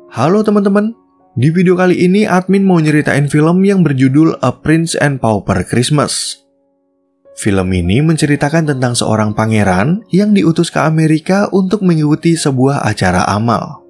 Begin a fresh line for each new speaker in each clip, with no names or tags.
Halo teman-teman, di video kali ini admin mau nyeritain film yang berjudul A Prince and Pauper Christmas. Film ini menceritakan tentang seorang pangeran yang diutus ke Amerika untuk mengikuti sebuah acara amal.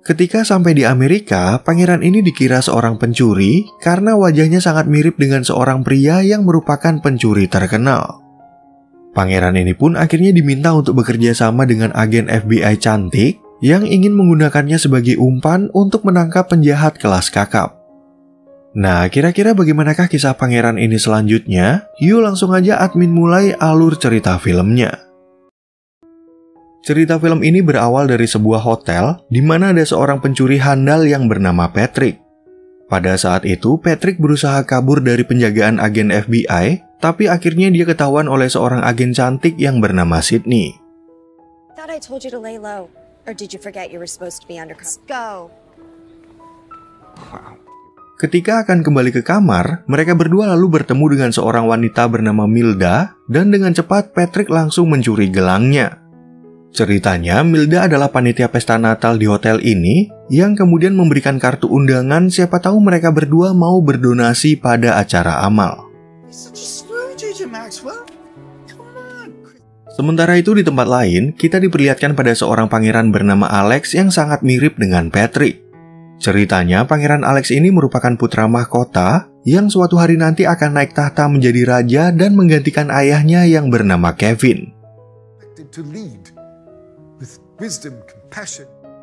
Ketika sampai di Amerika, pangeran ini dikira seorang pencuri karena wajahnya sangat mirip dengan seorang pria yang merupakan pencuri terkenal. Pangeran ini pun akhirnya diminta untuk bekerja sama dengan agen FBI cantik yang ingin menggunakannya sebagai umpan untuk menangkap penjahat kelas kakap. Nah, kira-kira bagaimanakah kisah pangeran ini selanjutnya? Yuk langsung aja admin mulai alur cerita filmnya. Cerita film ini berawal dari sebuah hotel di mana ada seorang pencuri handal yang bernama Patrick. Pada saat itu, Patrick berusaha kabur dari penjagaan agen FBI, tapi akhirnya dia ketahuan oleh seorang agen cantik yang bernama Sydney.
Thought I told you to lay low. Or did you forget you were supposed to be undercover? Go.
Ketika akan kembali ke kamar, mereka berdua lalu bertemu dengan seorang wanita bernama Milda, dan dengan cepat Patrick langsung mencuri gelangnya. Ceritanya, Milda adalah panitia pesta Natal di hotel ini, yang kemudian memberikan kartu undangan siapa tahu mereka berdua mau berdonasi pada acara amal. Sementara itu di tempat lain, kita diperlihatkan pada seorang pangeran bernama Alex yang sangat mirip dengan Patrick. Ceritanya, pangeran Alex ini merupakan putra mahkota yang suatu hari nanti akan naik tahta menjadi raja dan menggantikan ayahnya yang bernama Kevin.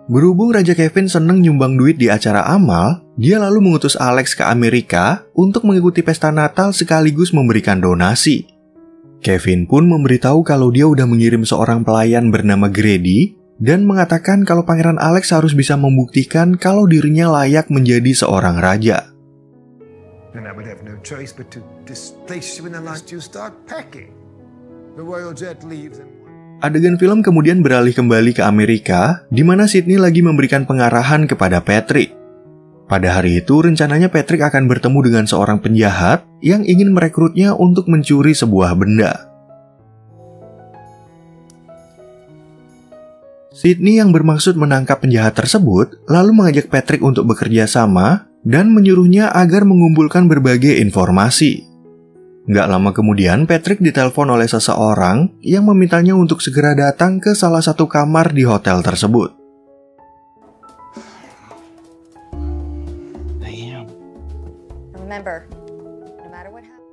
Berhubung Raja Kevin seneng nyumbang duit di acara amal, dia lalu mengutus Alex ke Amerika untuk mengikuti pesta Natal sekaligus memberikan donasi. Kevin pun memberitahu kalau dia udah mengirim seorang pelayan bernama Grady dan mengatakan kalau pangeran Alex harus bisa membuktikan kalau dirinya layak menjadi seorang raja. Adegan film kemudian beralih kembali ke Amerika, di mana Sydney lagi memberikan pengarahan kepada Patrick. Pada hari itu, rencananya Patrick akan bertemu dengan seorang penjahat yang ingin merekrutnya untuk mencuri sebuah benda. Sydney yang bermaksud menangkap penjahat tersebut, lalu mengajak Patrick untuk bekerja sama dan menyuruhnya agar mengumpulkan berbagai informasi. Nggak lama kemudian, Patrick ditelepon oleh seseorang yang memintanya untuk segera datang ke salah satu kamar di hotel tersebut.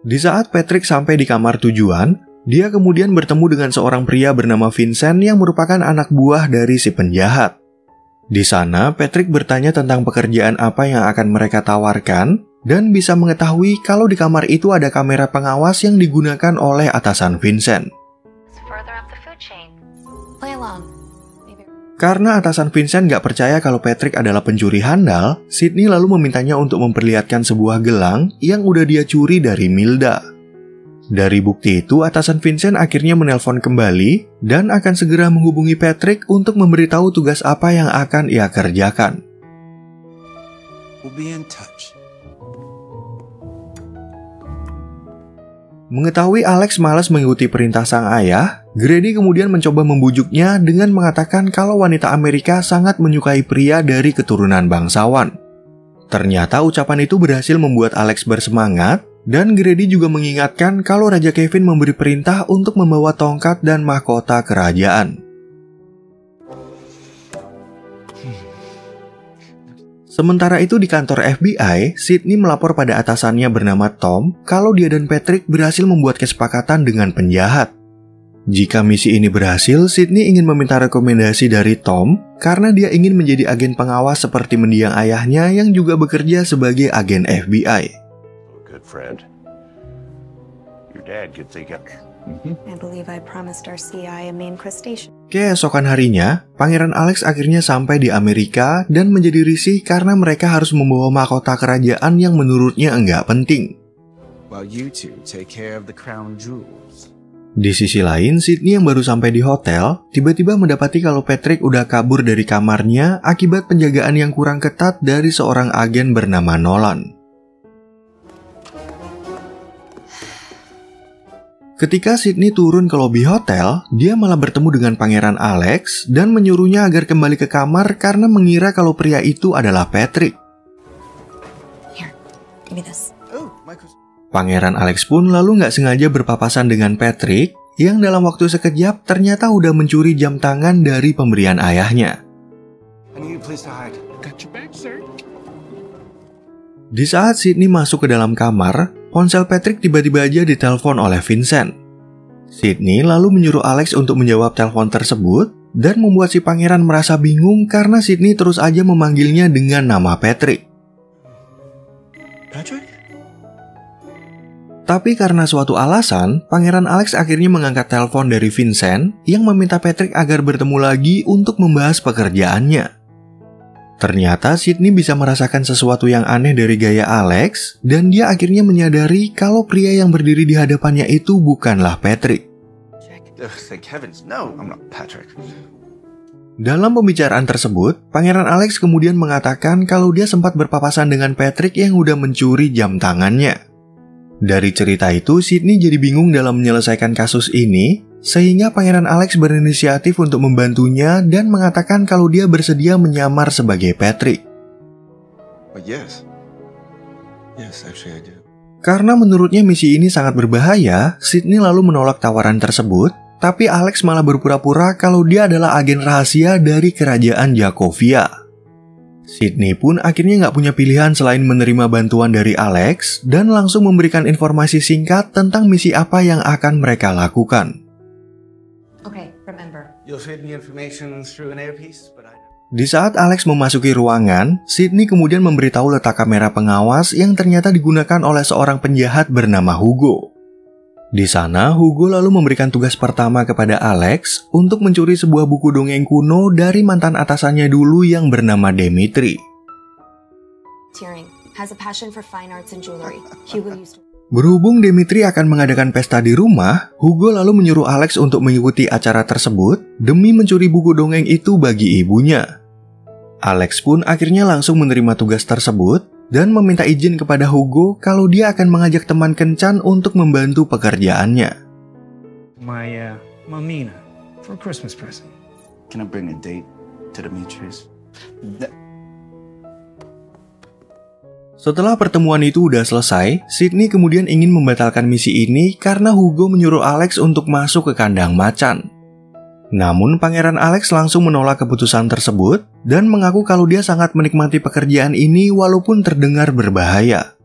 Di saat Patrick sampai di kamar tujuan, dia kemudian bertemu dengan seorang pria bernama Vincent yang merupakan anak buah dari si penjahat. Di sana, Patrick bertanya tentang pekerjaan apa yang akan mereka tawarkan dan bisa mengetahui kalau di kamar itu ada kamera pengawas yang digunakan oleh atasan Vincent. Karena atasan Vincent gak percaya kalau Patrick adalah pencuri handal, Sydney lalu memintanya untuk memperlihatkan sebuah gelang yang udah dia curi dari Milda. Dari bukti itu, atasan Vincent akhirnya menelpon kembali dan akan segera menghubungi Patrick untuk memberitahu tugas apa yang akan ia kerjakan. Mengetahui Alex malas mengikuti perintah sang ayah, Grady kemudian mencoba membujuknya dengan mengatakan kalau wanita Amerika sangat menyukai pria dari keturunan bangsawan. Ternyata ucapan itu berhasil membuat Alex bersemangat, dan Grady juga mengingatkan kalau Raja Kevin memberi perintah untuk membawa tongkat dan mahkota kerajaan. Sementara itu di kantor FBI, Sydney melapor pada atasannya bernama Tom kalau dia dan Patrick berhasil membuat kesepakatan dengan penjahat. Jika misi ini berhasil, Sydney ingin meminta rekomendasi dari Tom karena dia ingin menjadi agen pengawas seperti mendiang ayahnya yang juga bekerja sebagai agen FBI. Keesokan harinya, Pangeran Alex akhirnya sampai di Amerika dan menjadi risih karena mereka harus membawa mahkota kerajaan yang menurutnya enggak penting. Di sisi lain, Sydney yang baru sampai di hotel, tiba-tiba mendapati kalau Patrick udah kabur dari kamarnya akibat penjagaan yang kurang ketat dari seorang agen bernama Nolan. Ketika Sydney turun ke lobi hotel, dia malah bertemu dengan Pangeran Alex dan menyuruhnya agar kembali ke kamar karena mengira kalau pria itu adalah Patrick.
Here, give me this.
Pangeran Alex pun lalu nggak sengaja berpapasan dengan Patrick yang dalam waktu sekejap ternyata udah mencuri jam tangan dari pemberian ayahnya. Di saat Sydney masuk ke dalam kamar, ponsel Patrick tiba-tiba aja ditelepon oleh Vincent. Sydney lalu menyuruh Alex untuk menjawab telepon tersebut dan membuat si pangeran merasa bingung karena Sydney terus aja memanggilnya dengan nama Patrick. Tapi karena suatu alasan, Pangeran Alex akhirnya mengangkat telepon dari Vincent yang meminta Patrick agar bertemu lagi untuk membahas pekerjaannya. Ternyata Sydney bisa merasakan sesuatu yang aneh dari gaya Alex dan dia akhirnya menyadari kalau pria yang berdiri di hadapannya itu bukanlah Patrick. Dalam pembicaraan tersebut, Pangeran Alex kemudian mengatakan kalau dia sempat berpapasan dengan Patrick yang udah mencuri jam tangannya. Dari cerita itu, Sydney jadi bingung dalam menyelesaikan kasus ini, sehingga Pangeran Alex berinisiatif untuk membantunya dan mengatakan kalau dia bersedia menyamar sebagai Patrick. Karena menurutnya misi ini sangat berbahaya, Sydney lalu menolak tawaran tersebut, tapi Alex malah berpura-pura kalau dia adalah agen rahasia dari kerajaan Jakovia. Sydney pun akhirnya nggak punya pilihan selain menerima bantuan dari Alex dan langsung memberikan informasi singkat tentang misi apa yang akan mereka lakukan. Di saat Alex memasuki ruangan, Sydney kemudian memberitahu letak kamera pengawas yang ternyata digunakan oleh seorang penjahat bernama Hugo. Di sana, Hugo lalu memberikan tugas pertama kepada Alex untuk mencuri sebuah buku dongeng kuno dari mantan atasannya dulu yang bernama Dimitri. Berhubung Dimitri akan mengadakan pesta di rumah, Hugo lalu menyuruh Alex untuk mengikuti acara tersebut demi mencuri buku dongeng itu bagi ibunya. Alex pun akhirnya langsung menerima tugas tersebut dan meminta izin kepada Hugo kalau dia akan mengajak teman kencan untuk membantu pekerjaannya.
Mamina for a Christmas present.
Can I bring a date to Demetrius?
Setelah pertemuan itu udah selesai, Sydney kemudian ingin membatalkan misi ini karena Hugo menyuruh Alex untuk masuk ke kandang macan. Namun Pangeran Alex langsung menolak keputusan tersebut dan mengaku kalau dia sangat menikmati pekerjaan ini walaupun terdengar berbahaya.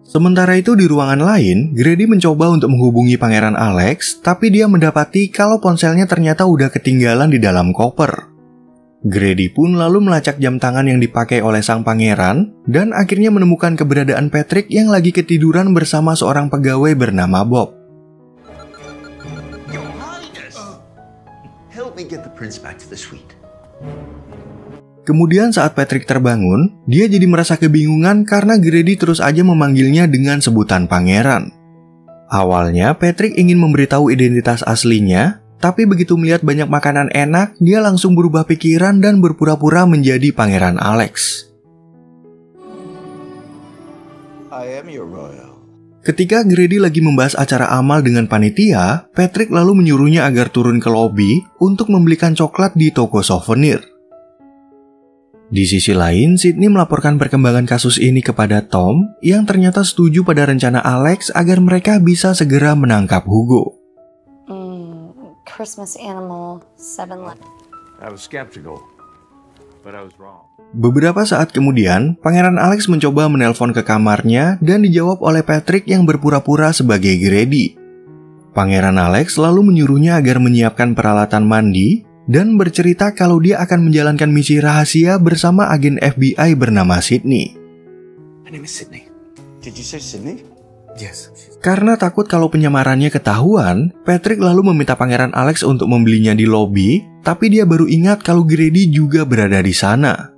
Sementara itu di ruangan lain, Grady mencoba untuk menghubungi Pangeran Alex, tapi dia mendapati kalau ponselnya ternyata udah ketinggalan di dalam koper. Grady pun lalu melacak jam tangan yang dipakai oleh sang pangeran dan akhirnya menemukan keberadaan Patrick yang lagi ketiduran bersama seorang pegawai bernama Bob. Kemudian saat Patrick terbangun, dia jadi merasa kebingungan karena Grady terus aja memanggilnya dengan sebutan pangeran. Awalnya Patrick ingin memberitahu identitas aslinya, tapi begitu melihat banyak makanan enak, dia langsung berubah pikiran dan berpura-pura menjadi Pangeran Alex. Ketika Grady lagi membahas acara amal dengan panitia, Patrick lalu menyuruhnya agar turun ke lobi untuk membelikan coklat di toko souvenir. Di sisi lain, Sydney melaporkan perkembangan kasus ini kepada Tom yang ternyata setuju pada rencana Alex agar mereka bisa segera menangkap Hugo.
Christmas animal 7-11.
I was skeptical, but I was wrong.
Beberapa saat kemudian, Pangeran Alex mencoba menelpon ke kamarnya dan dijawab oleh Patrick yang berpura-pura sebagai Grady. Pangeran Alex lalu menyuruhnya agar menyiapkan peralatan mandi dan bercerita kalau dia akan menjalankan misi rahasia bersama agen FBI bernama Sydney.
My name is Sydney. Did you say Sydney? Yes.
Karena takut kalau penyamarannya ketahuan, Patrick lalu meminta Pangeran Alex untuk membelinya di lobi, tapi dia baru ingat kalau Grady juga berada di sana.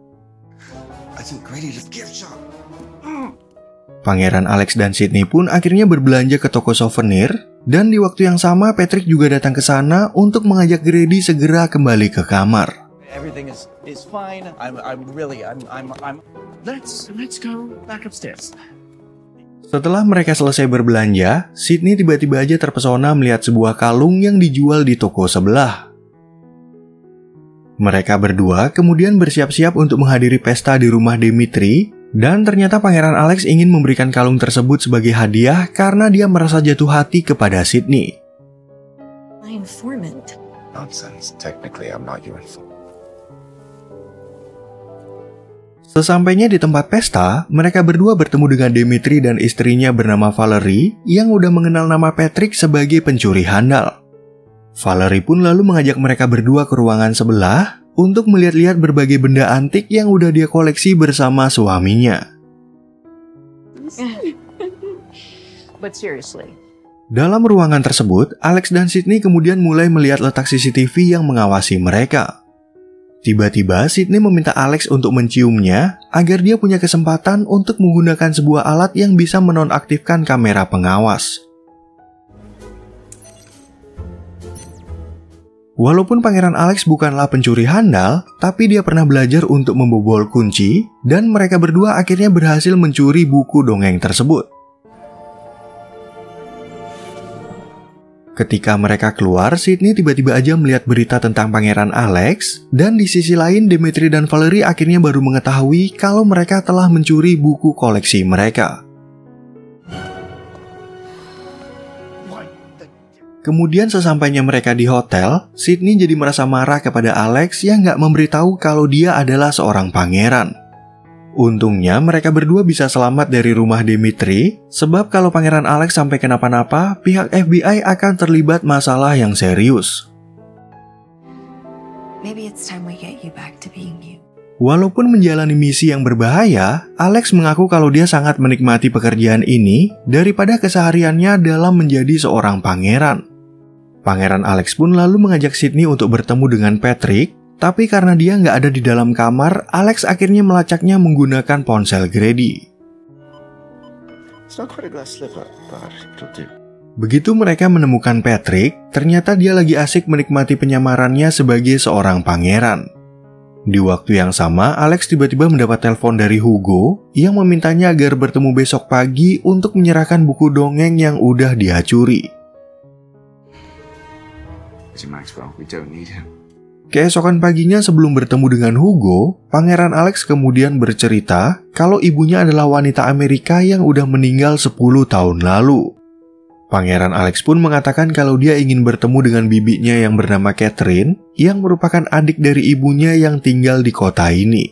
Pangeran Alex dan Sydney pun akhirnya berbelanja ke toko souvenir, dan di waktu yang sama Patrick juga datang ke sana untuk mengajak Grady segera kembali ke kamar.
Everything is fine. I'm. Let's go back upstairs.
Setelah mereka selesai berbelanja, Sydney tiba-tiba aja terpesona melihat sebuah kalung yang dijual di toko sebelah. Mereka berdua kemudian bersiap-siap untuk menghadiri pesta di rumah Dimitri, dan ternyata Pangeran Alex ingin memberikan kalung tersebut sebagai hadiah karena dia merasa jatuh hati kepada Sydney.
My informant.
Nonsense. Technically, I'm not your informant.
Sesampainya di tempat pesta, mereka berdua bertemu dengan Dimitri dan istrinya bernama Valerie yang udah mengenal nama Patrick sebagai pencuri handal. Valerie pun lalu mengajak mereka berdua ke ruangan sebelah untuk melihat-lihat berbagai benda antik yang udah dia koleksi bersama suaminya.
But seriously.
Dalam ruangan tersebut, Alex dan Sydney kemudian mulai melihat letak CCTV yang mengawasi mereka. Tiba-tiba Sydney meminta Alex untuk menciumnya agar dia punya kesempatan untuk menggunakan sebuah alat yang bisa menonaktifkan kamera pengawas. Walaupun Pangeran Alex bukanlah pencuri handal, tapi dia pernah belajar untuk membobol kunci, dan mereka berdua akhirnya berhasil mencuri buku dongeng tersebut. Ketika mereka keluar, Sydney tiba-tiba aja melihat berita tentang Pangeran Alex, dan di sisi lain Dimitri dan Valerie akhirnya baru mengetahui kalau mereka telah mencuri buku koleksi mereka. Kemudian sesampainya mereka di hotel, Sydney jadi merasa marah kepada Alex yang nggak memberitahu kalau dia adalah seorang pangeran. Untungnya mereka berdua bisa selamat dari rumah Dimitri, sebab kalau Pangeran Alex sampai kenapa-napa, pihak FBI akan terlibat masalah yang serius.
Maybe it's time we get you back to being you.
Walaupun menjalani misi yang berbahaya, Alex mengaku kalau dia sangat menikmati pekerjaan ini daripada kesehariannya dalam menjadi seorang pangeran. Pangeran Alex pun lalu mengajak Sydney untuk bertemu dengan Patrick, tapi karena dia nggak ada di dalam kamar, Alex akhirnya melacaknya menggunakan ponsel Grady.
It's not quite a glass slipper, but it'll do.
Begitu mereka menemukan Patrick, ternyata dia lagi asik menikmati penyamarannya sebagai seorang pangeran. Di waktu yang sama, Alex tiba-tiba mendapat telepon dari Hugo yang memintanya agar bertemu besok pagi untuk menyerahkan buku dongeng yang udah dia curi.
Maxwell, we don't need him.
Keesokan paginya sebelum bertemu dengan Hugo, Pangeran Alex kemudian bercerita kalau ibunya adalah wanita Amerika yang udah meninggal 10 tahun lalu. Pangeran Alex pun mengatakan kalau dia ingin bertemu dengan bibinya yang bernama Catherine, yang merupakan adik dari ibunya yang tinggal di kota ini.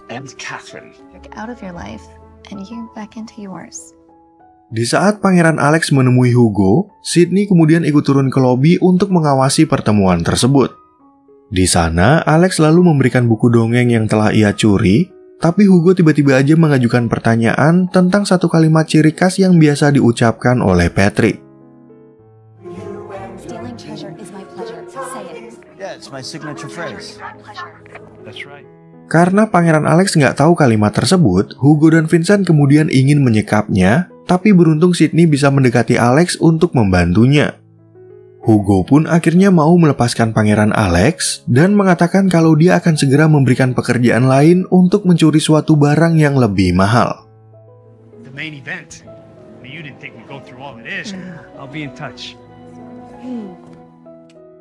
And Catherine.
Out of your life and you back into yours.
Di saat Pangeran Alex menemui Hugo, Sydney kemudian ikut turun ke lobi untuk mengawasi pertemuan tersebut. Di sana, Alex lalu memberikan buku dongeng yang telah ia curi, tapi Hugo tiba-tiba aja mengajukan pertanyaan tentang satu kalimat ciri khas yang biasa diucapkan oleh Patrick.
Stealing treasure is my pleasure. Say it.
Yeah, it's my signature phrase.
That's right.
Karena Pangeran Alex nggak tahu kalimat tersebut, Hugo dan Vincent kemudian ingin menyekapnya, tapi beruntung Sydney bisa mendekati Alex untuk membantunya. Hugo pun akhirnya mau melepaskan Pangeran Alex dan mengatakan kalau dia akan segera memberikan pekerjaan lain untuk mencuri suatu barang yang lebih mahal.
The main event. You didn't think we'd go through all of this. I'll be in touch.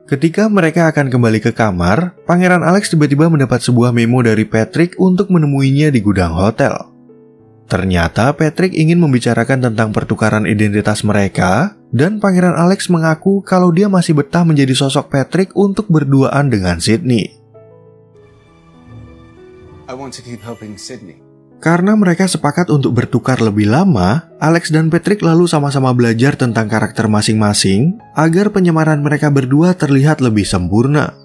Ketika mereka akan kembali ke kamar, Pangeran Alex tiba-tiba mendapat sebuah memo dari Patrick untuk menemuinya di gudang hotel. Ternyata Patrick ingin membicarakan tentang pertukaran identitas mereka, dan Pangeran Alex mengaku kalau dia masih betah menjadi sosok Patrick untuk berduaan dengan Sydney.
I want to keep helping Sydney.
Karena mereka sepakat untuk bertukar lebih lama, Alex dan Patrick lalu sama-sama belajar tentang karakter masing-masing agar penyamaran mereka berdua terlihat lebih sempurna.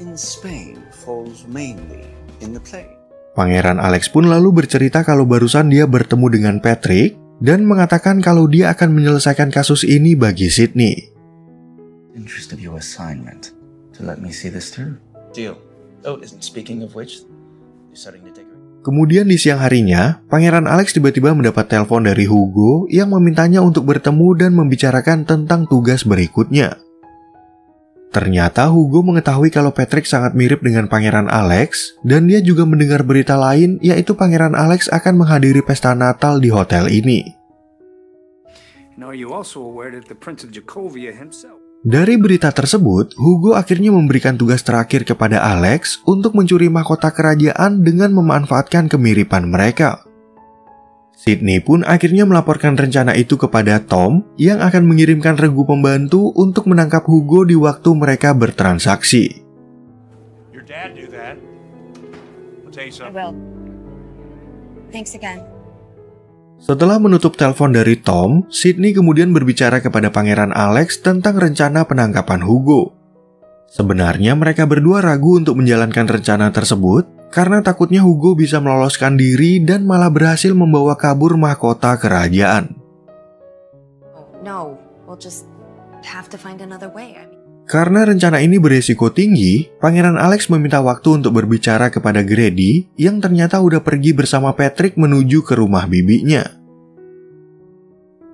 In Spain falls mainly in the play.
Pangeran Alex pun lalu bercerita kalau barusan dia bertemu dengan Patrick dan mengatakan kalau dia akan menyelesaikan kasus ini bagi Sydney.
Interest of your assignment to let me see this through. Deal. Oh, isn't speaking of which, you're starting to take.
Kemudian di siang harinya, Pangeran Alex tiba-tiba mendapat telepon dari Hugo yang memintanya untuk bertemu dan membicarakan tentang tugas berikutnya. Ternyata Hugo mengetahui kalau Patrick sangat mirip dengan Pangeran Alex, dan dia juga mendengar berita lain, yaitu Pangeran Alex akan menghadiri pesta Natal di hotel ini.
Now, are you also aware that the Prince of Jakovia himself?
Dari berita tersebut, Hugo akhirnya memberikan tugas terakhir kepada Alex untuk mencuri mahkota kerajaan dengan memanfaatkan kemiripan mereka. Sydney pun akhirnya melaporkan rencana itu kepada Tom yang akan mengirimkan regu pembantu untuk menangkap Hugo di waktu mereka bertransaksi.
Your dad knew that. I'll tell you
I
something.
will. Thanks again.
Setelah menutup telepon dari Tom, Sydney kemudian berbicara kepada Pangeran Alex tentang rencana penangkapan Hugo. Sebenarnya mereka berdua ragu untuk menjalankan rencana tersebut karena takutnya Hugo bisa meloloskan diri dan malah berhasil membawa kabur mahkota kerajaan.
No, we'll just have to find another way.
Karena rencana ini beresiko tinggi, Pangeran Alex meminta waktu untuk berbicara kepada Grady yang ternyata udah pergi bersama Patrick menuju ke rumah bibinya.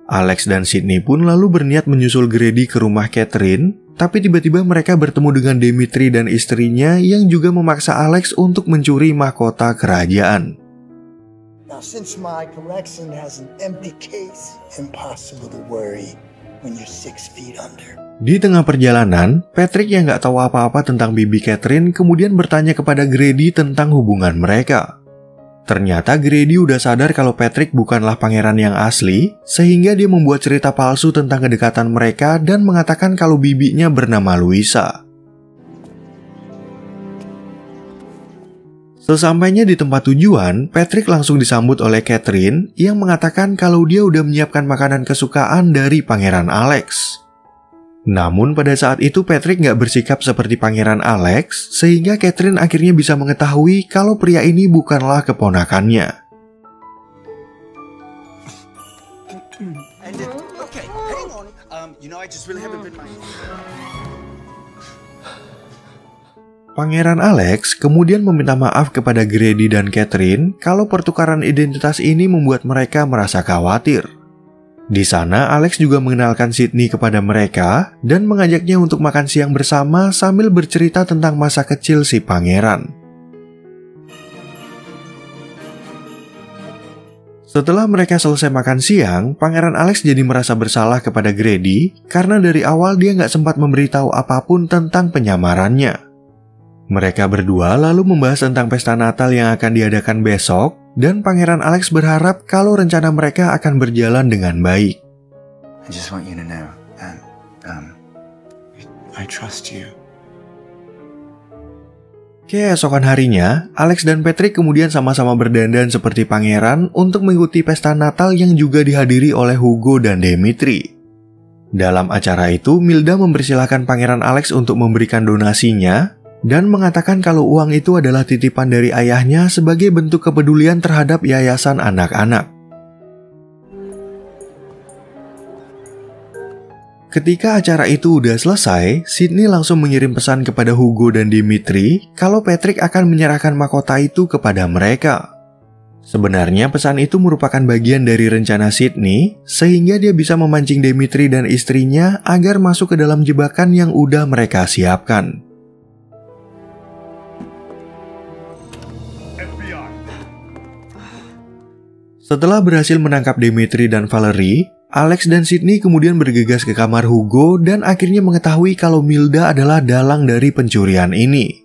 Alex dan Sydney pun lalu berniat menyusul Grady ke rumah Catherine, tapi tiba-tiba mereka bertemu dengan Dimitri dan istrinya yang juga memaksa Alex untuk mencuri mahkota kerajaan.
Now, since my collection has an empty case, impossible to worry when you're 6 feet under.
Di tengah perjalanan, Patrick yang nggak tahu apa-apa tentang bibi Catherine kemudian bertanya kepada Grady tentang hubungan mereka. Ternyata Grady udah sadar kalau Patrick bukanlah pangeran yang asli, sehingga dia membuat cerita palsu tentang kedekatan mereka dan mengatakan kalau bibinya bernama Louisa. Sesampainya di tempat tujuan, Patrick langsung disambut oleh Catherine yang mengatakan kalau dia udah menyiapkan makanan kesukaan dari Pangeran Alex. Namun pada saat itu Patrick nggak bersikap seperti Pangeran Alex, sehingga Catherine akhirnya bisa mengetahui kalau pria ini bukanlah keponakannya. Pangeran Alex kemudian meminta maaf kepada Grady dan Catherine kalau pertukaran identitas ini membuat mereka merasa khawatir. Di sana, Alex juga mengenalkan Sydney kepada mereka dan mengajaknya untuk makan siang bersama sambil bercerita tentang masa kecil si pangeran. Setelah mereka selesai makan siang, Pangeran Alex jadi merasa bersalah kepada Grady karena dari awal dia nggak sempat memberitahu apapun tentang penyamarannya. Mereka berdua lalu membahas tentang pesta Natal yang akan diadakan besok, dan Pangeran Alex berharap kalau rencana mereka akan berjalan dengan baik.
I just want you to know that I trust you.
Keesokan harinya, Alex dan Patrick kemudian sama-sama berdandan seperti pangeran untuk mengikuti pesta Natal yang juga dihadiri oleh Hugo dan Dimitri. Dalam acara itu, Milda mempersilahkan Pangeran Alex untuk memberikan donasinya dan mengatakan kalau uang itu adalah titipan dari ayahnya sebagai bentuk kepedulian terhadap yayasan anak-anak. Ketika acara itu udah selesai, Sydney langsung mengirim pesan kepada Hugo dan Dimitri kalau Patrick akan menyerahkan mahkota itu kepada mereka. Sebenarnya pesan itu merupakan bagian dari rencana Sydney, sehingga dia bisa memancing Dimitri dan istrinya agar masuk ke dalam jebakan yang udah mereka siapkan. Setelah berhasil menangkap Dimitri dan Valerie, Alex dan Sydney kemudian bergegas ke kamar Hugo dan akhirnya mengetahui kalau Milda adalah dalang dari pencurian ini.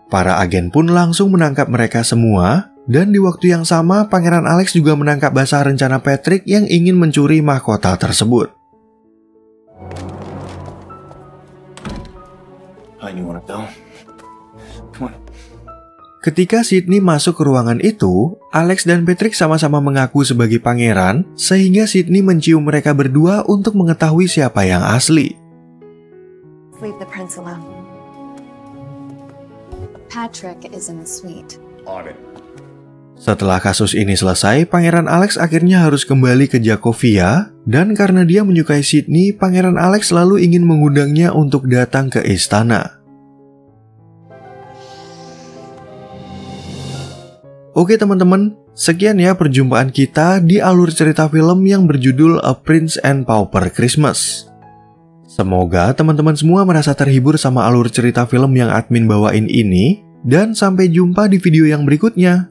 Para agen pun langsung menangkap mereka semua, dan di waktu yang sama Pangeran Alex juga menangkap basah rencana Patrick yang ingin mencuri mahkota tersebut.
You wanna go? Come on.
Ketika Sydney masuk ke ruangan itu, Alex dan Patrick sama-sama mengaku sebagai pangeran, sehingga Sydney mencium mereka berdua untuk mengetahui siapa yang asli.
Leave the prince alone.
Patrick is in the suite.
On it.
Setelah kasus ini selesai, Pangeran Alex akhirnya harus kembali ke Jakovia, dan karena dia menyukai Sydney, Pangeran Alex lalu ingin mengundangnya untuk datang ke istana. Oke teman-teman, sekian ya perjumpaan kita di alur cerita film yang berjudul A Prince and Pauper Christmas. Semoga teman-teman semua merasa terhibur sama alur cerita film yang admin bawain ini, dan sampai jumpa di video yang berikutnya.